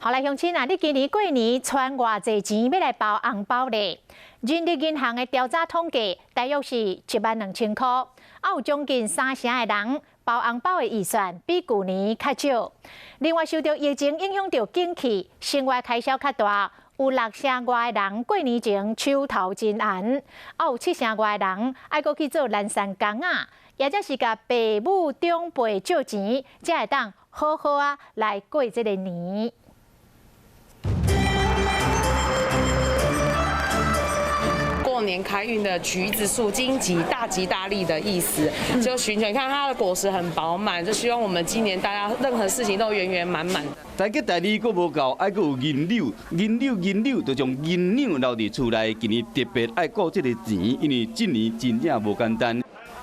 好来，乡亲啊，你今年过年存偌济钱要来包红包咧？人力银行的调查统计，大约是12000块。有将近3成的人包红包的预算比去年较少。另外，受到疫情影响到景气，生活开销较大，有6成外的人过年前手头真闲，有7成外的人爱过去做蓝山工啊，也则是甲父母长辈借钱，才会当好好啊来过这个年。过年开运的橘子树，金吉大吉大利的意思，就寻求看它的果实很饱满，就希望我们今年大家任何事情都圆圆满满的。台吉大利阁无够，还阁有银柳，银柳就将银两留伫厝内。今年特别爱顾这个钱，因为今年真正无简单。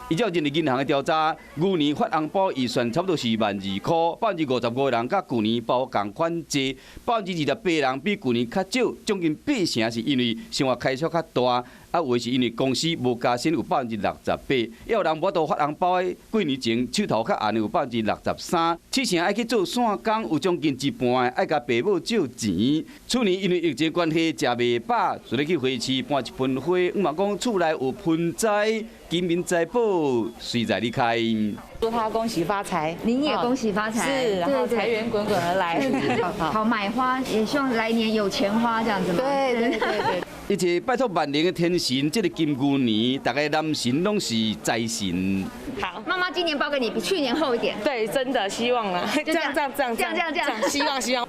依照人力银行的调查，牛年发红包预算差不多是12000块，55%的人甲去年包同款济，28%的人比去年较少，将近8成是因为生活开销较大。有的是因为公司无加薪，有68%；也有人无多发红包的，过年前手头较闲的有63%；7成爱去做散工，有将近一半的爱甲爸母借钱。去年因为疫情关系，食袂饱，就咧去花市搬一盆花，嘛讲厝内有盆栽，金银财宝随在你开。祝他恭喜发财，您也恭喜发财，是，然后财源滚滚而来。好买花，也希望来年有钱花这样子嘛。对。一切拜托万灵的天神，这个金牛年，大概男神拢是财神。好，妈妈今年包给你比去年厚一点。对，真的希望啊，这样，希望。